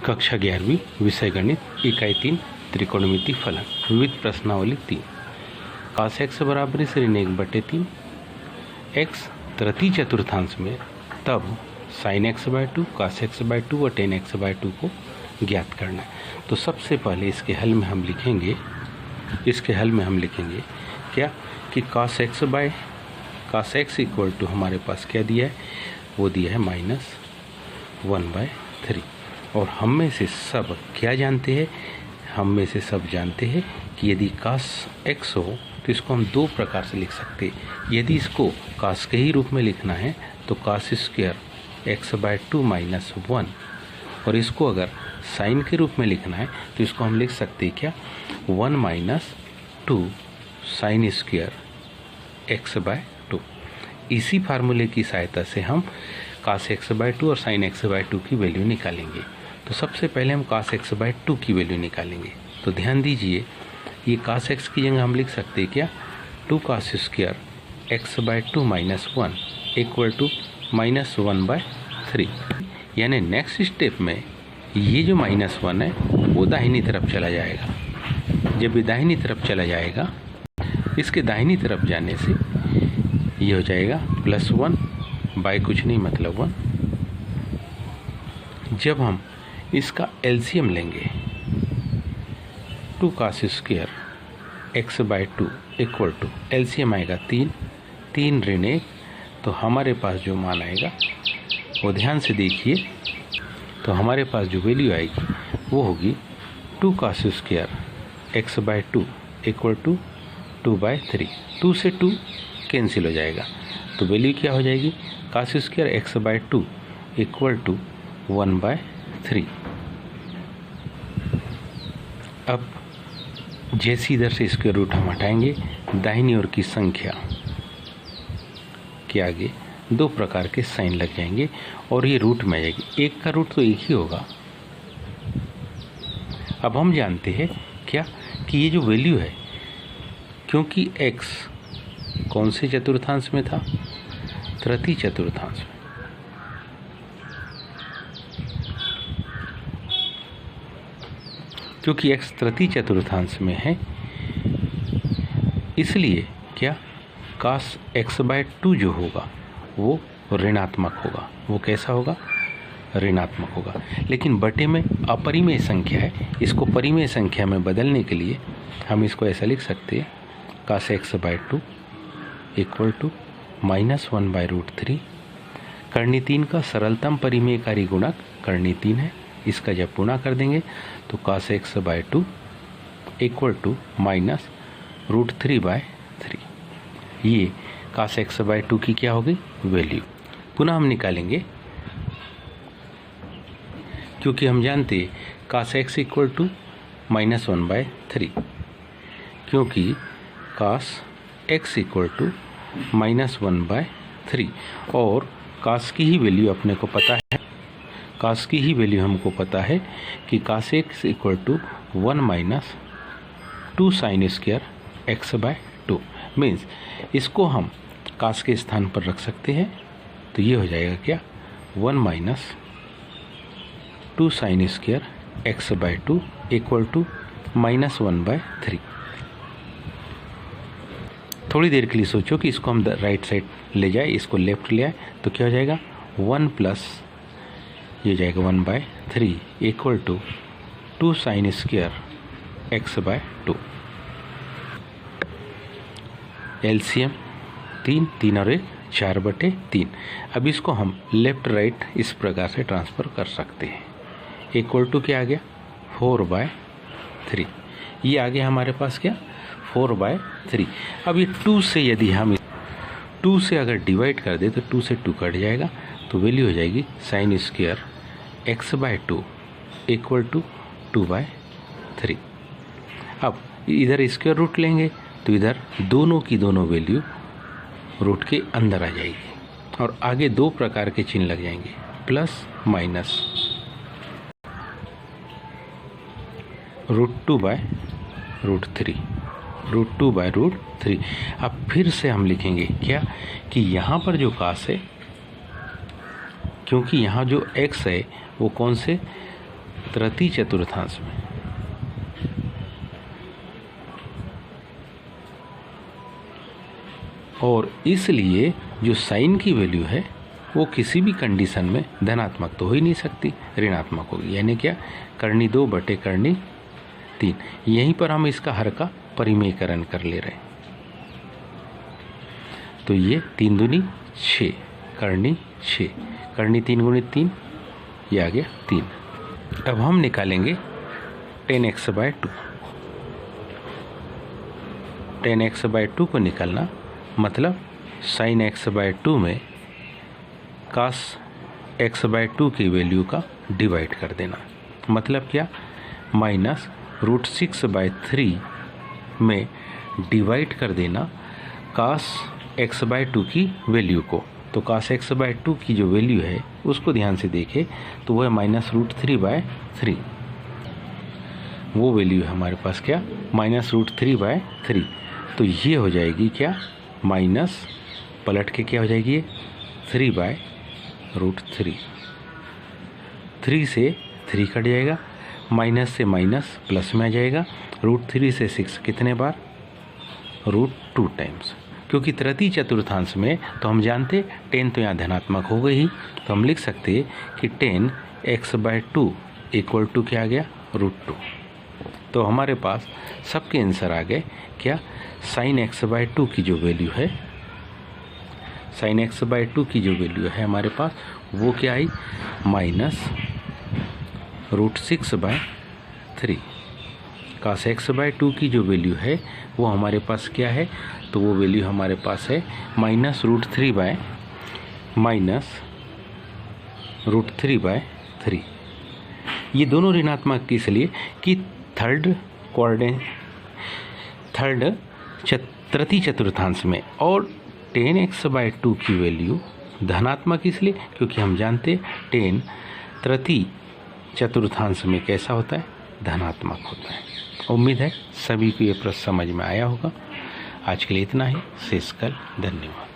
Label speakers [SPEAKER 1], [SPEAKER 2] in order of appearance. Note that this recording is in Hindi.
[SPEAKER 1] कक्षा 11वीं विषय गणित इकाई 3 त्रिकोणमिति फलन विविध प्रश्नावली 3 cos x बराबर ऋण 1/3 x तृतीय चतुर्थांश में तब sin x/2 cos x/2 और tan x/2 को ज्ञात करना है। तो सबसे पहले इसके हल में हम लिखेंगे क्या कि cos x इक्वल टू हमारे पास क्या दिया है, वो दिया है -1/3। और हम में से सब क्या जानते हैं, कि यदि cos x हो तो इसको हम दो प्रकार से लिख सकते हैं। यदि इसको cos के ही रूप में लिखना है तो cos स्क्वायर x/2 -1, और इसको अगर sin के रूप में लिखना है तो इसको हम लिख सकते हैं क्या, 1 - 2 sin स्क्वायर x/2। इसी फार्मूले की सहायता से हम cos x/2 और sin x/2 की वैल्यू निकालेंगे। तो सबसे पहले हम cos x/2 की वैल्यू निकालेंगे। तो ध्यान दीजिए, ये cos x की जगह हम लिख सकते हैं क्या, 2 cos square x/2 -1 equal to -1/3। यानी नेक्स्ट स्टेप में ये जो -1 है वो दाहिनी तरफ चला जाएगा। जब ये दाहिनी तरफ चला जाएगा, इसके दाहिनी तरफ जाने से ये हो जाएगा +1 बाय कुछ नहीं मतलब 1। जब हम इसका एलसीएम लेंगे 2 cos square x/2 equal to LCM आएगा 3 ऋण 1, तो हमारे पास जो मान आएगा वो ध्यान से देखिए, तो हमारे पास जो वैल्यू आएगी वो होगी 2 cos square x/2 equal to 2/3। 2 से 2 कैंसिल हो जाएगा, तो वैल्यू क्या हो जाएगी, cos square x/2 equal to 1/3। अब जैसे इधर से स्क्वायर रूट हम हटाएंगे, दाहिनी ओर की संख्या के आगे दो प्रकार के साइन लग जाएंगे और ये रूट में आ जाएगी। एक का रूट तो एक ही होगा। अब हम जानते हैं क्या कि ये जो वैल्यू है, क्योंकि x कौन से चतुर्थांश में था, तृतीय चतुर्थांश में, क्योंकि x तृतीय चतुर्थांश में है, इसलिए क्या cos x/2 जो होगा वो ऋणात्मक होगा। वो कैसा होगा, ऋणात्मक होगा। लेकिन बटे में अपरिमेय संख्या है, इसको परिमेय संख्या में बदलने के लिए हम इसको ऐसा लिख सकते हैं, cos x/2 equal to -1/√3। Karni 3 का सरलतम परिमेयकारी गुणक कर्णी 3 है। इसका जब गुणा कर देंगे तो cos x/2 इक्वल टू -√3/3। ये cos x/2 की क्या होगी, वैल्यू। पुनः हम निकालेंगे, क्योंकि हम जानते हैं cos x इक्वल टू -1/3, क्योंकि cos x इक्वल टू -1/3 और cos की ही वैल्यू अपने को पता है, cos की ही वैल्यू हमको पता है कि cos x equal to 1 - 2 sin square x/2। Means इसको हम cos के स्थान पर रख सकते हैं, तो ये हो जाएगा क्या, 1 - 2 sin square x/2 equal to -1/3। थोड़ी देर के लिए सोचो कि इसको हम राइट साइड ले जाए, इसको लेफ्ट ले आए, तो क्या हो जाएगा, 1 प्लस ये जाएगा 1/3 equal to 2 sin square x/2। LCM 3 और 1 4/3। अब इसको हम लेफ्ट राइट इस प्रकार से ट्रांसफ़र कर सकते हैं। इक्वल टू क्या आ गया, 4/3। ये आ गया हमारे पास क्या, 4/3। अब ये 2 से यदि हम 2 से अगर डिवाइड कर दे तो 2 से 2 कट जाएगा, तो वैल्यू हो जाएगी sin square x/2 equal to 2/3। अब इधर स्क्वायर रूट लेंगे तो इधर दोनों की दोनों वैल्यू रूट के अंदर आ जाएगी और आगे दो प्रकार के चिन्ह लग जाएंगे, प्लस माइनस √2/√3। अब फिर से हम लिखेंगे क्या कि यहाँ पर जो cos है, क्योंकि यहाँ जो x है वो कौन से तृतीय चतुर्थांश में। और इसलिए जो साइन की वैल्यू है वो किसी भी कंडीशन में धनात्मक तो हो ही नहीं सकती, ऋणात्मक होगी। यानी क्या, करनी 2 बटे करनी 3। यहीं पर हम इसका हर का परिमेयकरण कर ले रहे हैं। तो ये 3 दूनी 6, करनी 6, करनी 3 गुणित 3, ये आ गया 3। अब हम निकालेंगे 10x/2। 10x/2 को निकालना मतलब sin x/2 में cos x/2 की वैल्यू का डिवाइड कर देना। मतलब क्या, -√6/3 में डिवाइड कर देना cos x/2 की वैल्यू को। तो cos x/2 की जो वैल्यू है उसको ध्यान से देखें तो वह है -√3/3। वो वैल्यू है हमारे पास क्या, -√3/3। तो ये हो जाएगी क्या, माइनस पलट के क्या हो जाएगी ये 3/√3। 3 से 3 कट जाएगा, माइनस से माइनस प्लस में आ जाएगा। √3 से 6 कितने बार, √2 टाइम्स। क्योंकि तृतीय चतुर्थांश में तो हम जानते 10 तो यहाँ धनात्मक हो गई ही, तो हम लिख सकते हैं कि 10x/2 इक्वल टू क्या आ गया, √2। तो हमारे पास सबके आंसर आ गए क्या, sin x/2 की जो वैल्यू है, sin x/2 की जो वैल्यू है हमारे पास वो क्या आई, -√6/3। cos x/2 की जो वैल्यू है वो हमारे पास क्या है, तो वो वैल्यू हमारे पास है -√3/3। ये दोनों ऋणात्मक इसलिए कि तृतीय चतुर्थांश में, और 10x/2 की वैल्यू धनात्मक इसलिए क्योंकि हम जानते 10 तृतीय चतुर्थांश में कैसा होता है, धनात्मक होता है। उम्मीद है सभी को ये प्रश्न समझ में आया होगा। आज के लिए इतना ही, शेष कल। धन्यवाद।